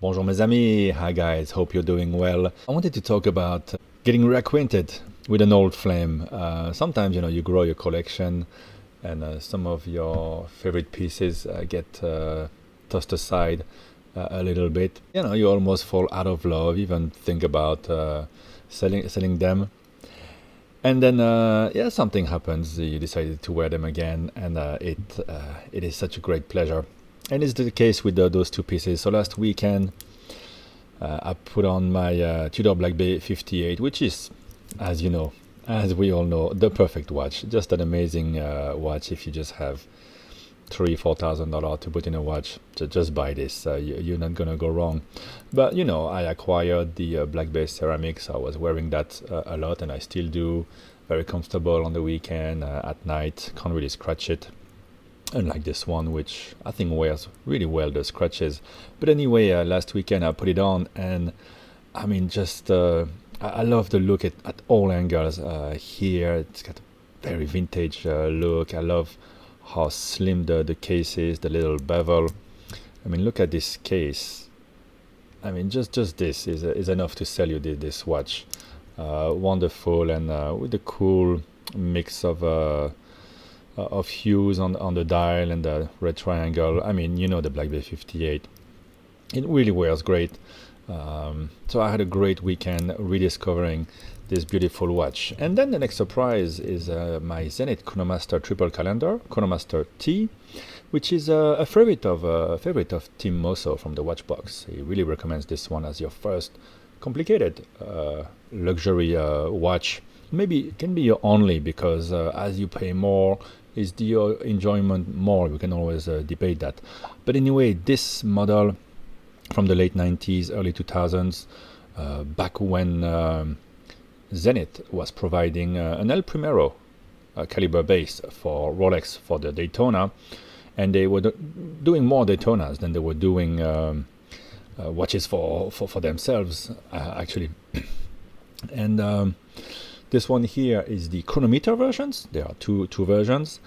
Bonjour mes amis, hi guys, hope you're doing well. I wanted to talk about getting reacquainted with an old flame. Sometimes, you grow your collection and some of your favorite pieces get tossed aside a little bit. You almost fall out of love, even think about selling them. And then, yeah, something happens. You decided to wear them again, and it is such a great pleasure. And it's the case with those two pieces. So last weekend, I put on my Tudor Black Bay 58, which is, as you know, as we all know, the perfect watch. Just an amazing watch. If you just have $3,000-4,000 to put in a watch, just buy this. You're not gonna go wrong. But I acquired the Black Bay ceramics. I was wearing that a lot, and I still do. Very comfortable on the weekend, at night. Can't really scratch it. Unlike this one, which I think wears really well the scratches. But anyway, last weekend I put it on, and I mean, just I love the look at all angles. Here, it's got a very vintage look. I love how slim the case is, the little bevel. I mean, look at this case. I mean, just this is enough to sell you this watch. Wonderful, and with the cool mix of hues on the dial and the red triangle. I mean, the Black Bay 58. It really wears great. So I had a great weekend rediscovering this beautiful watch. And then the next surprise is my Zenith Chronomaster triple calendar, Chronomaster T, which is a favorite of Tim Mosso from the Watchbox. He really recommends this one as your first complicated luxury watch. Maybe it can be your only, because as you pay more, is the enjoyment more? We can always debate that. But anyway, this model from the late 90s, early 2000s, back when Zenith was providing an El Primero caliber base for Rolex for the Daytona, and they were doing more Daytonas than they were doing watches for themselves, actually. And this one here is the chronometer versions. There are two versions,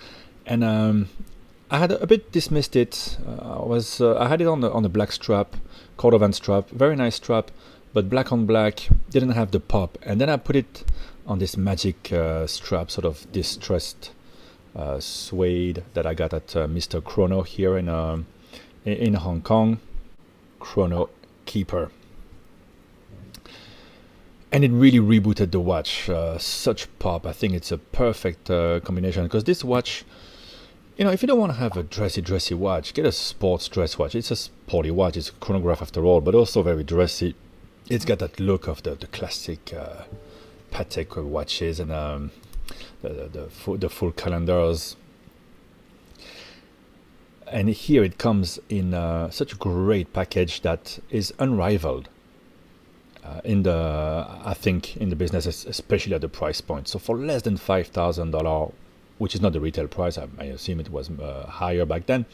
and I had a bit dismissed it. I had it on the black strap, Cordovan strap, very nice strap, but black on black didn't have the pop. And then I put it on this magic strap, sort of distressed suede that I got at Mr. Chrono here in Hong Kong, Chrono Keeper. And it really rebooted the watch. Such pop. I think it's a perfect combination, because this watch, if you don't want to have a dressy watch, get a sports dress watch. It's a sporty watch. It's a chronograph after all, but also very dressy. It's got that look of the classic Patek watches, and the full calendars. And here it comes in such a great package that is unrivaled. I think in the business, especially at the price point. So for less than $5,000, which is not the retail price, I assume it was higher back then,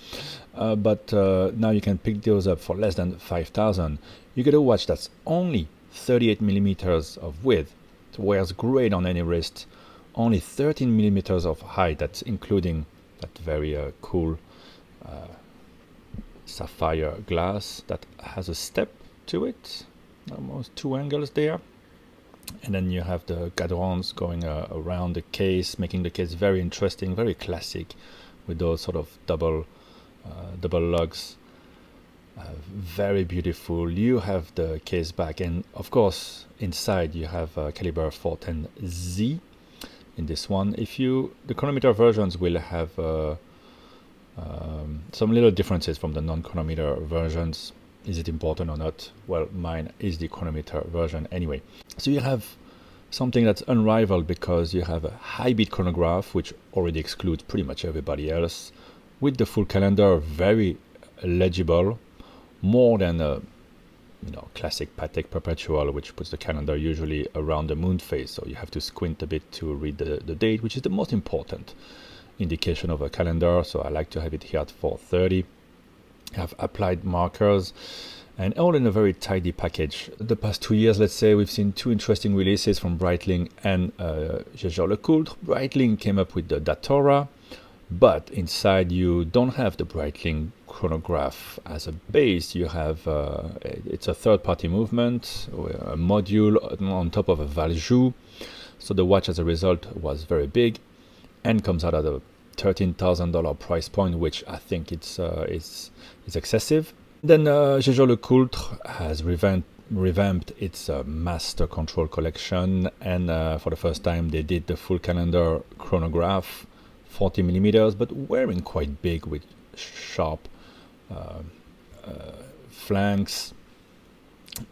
but now you can pick those up for less than $5,000. You get a watch that's only 38 millimeters of width. It wears great on any wrist. Only 13 millimeters of height. That's including that very cool sapphire glass that has a step to it. Almost two angles there, and then you have the cadrons going around the case, making the case very interesting, very classic, with those sort of double lugs. Very beautiful. You have the case back, and of course inside you have caliber 410Z in this one. The chronometer versions will have some little differences from the non-chronometer versions. Is it important or not? Well, mine is the chronometer version anyway. So you have something that's unrivaled, because you have a high beat chronograph, which already excludes pretty much everybody else, with the full calendar, very legible, more than a classic Patek Perpetual, which puts the calendar usually around the moon phase, so you have to squint a bit to read the date, which is the most important indication of a calendar. So I like to have it here at 4:30. Have applied markers, and all in a very tidy package. The past 2 years, let's say, we've seen two interesting releases from Breitling and Jaeger LeCoultre. Breitling came up with the Datora, but inside you don't have the Breitling chronograph as a base. You have it's a third-party movement, a module on top of a Valjoux. So the watch as a result was very big and comes out at a $13,000 price point, which I think it's excessive. Then Jaeger-LeCoultre has revamped its master control collection, and for the first time they did the full calendar chronograph, 40 millimeters, but wearing quite big with sharp flanks,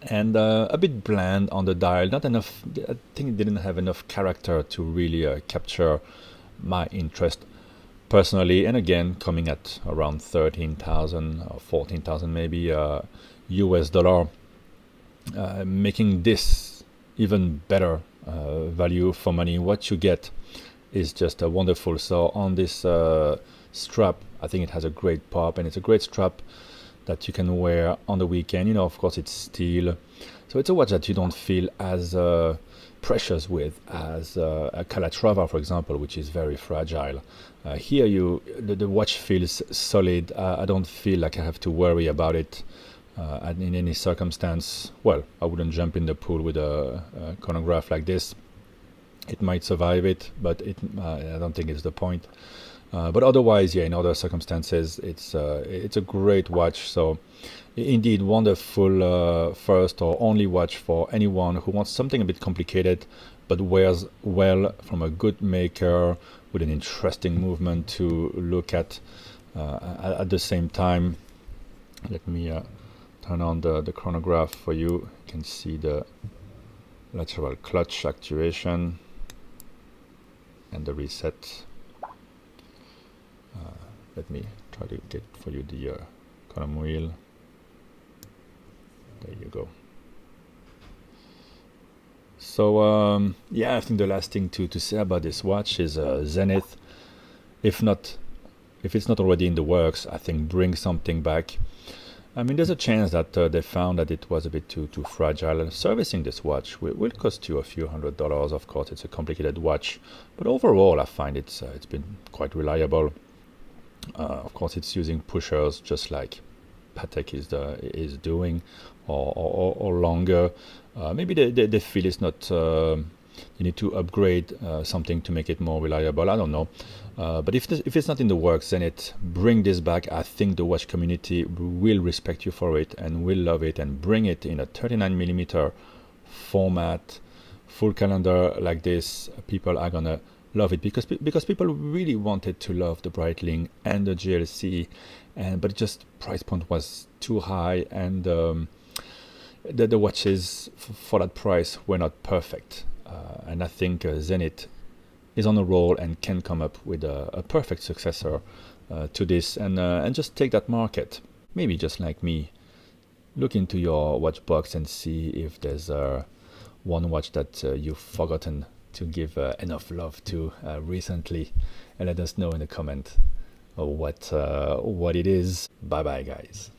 and a bit bland on the dial. Not enough. I think it didn't have enough character to really capture my interest personally. And again, coming at around 13,000 or 14,000 maybe US dollar, making this even better value for money. What you get is just wonderful. So on this strap, I think it has a great pop, and it's a great strap that you can wear on the weekend. You know, of course, it's steel, so it's a watch that you don't feel as precious with as a Calatrava, for example, which is very fragile. Here, the watch feels solid. I don't feel like I have to worry about it in any circumstance. Well, I wouldn't jump in the pool with a chronograph like this. It might survive it, but I don't think it's the point. But otherwise, yeah, in other circumstances, it's a great watch. So indeed, wonderful first or only watch for anyone who wants something a bit complicated, but wears well from a good maker with an interesting movement to look at the same time. Let me turn on the chronograph for you. You can see the lateral clutch actuation and the reset. Let me try to get for you the column wheel. There you go. So yeah, I think the last thing to say about this watch is Zenith. If it's not already in the works, I think bring something back. I mean, there's a chance that they found that it was a bit too fragile. Servicing this watch will cost you a few $100s. Of course, it's a complicated watch, but overall, I find it's been quite reliable. Of course, it's using pushers just like Patek is doing, or longer. Maybe they feel it's not. You need to upgrade something to make it more reliable. I don't know. But if it's not in the works, then bring this back. I think the watch community will respect you for it and will love it, and bring it in a 39mm format, full calendar like this. People are gonna love it because people really wanted to love the Breitling and the GLC, but just price point was too high, and the watches for that price were not perfect. And I think Zenith is on a roll and can come up with a perfect successor to this, and just take that market. Maybe just like me, look into your watch box and see if there's one watch that you've forgotten to give enough love to recently, and let us know in the comment what it is. Bye bye, guys.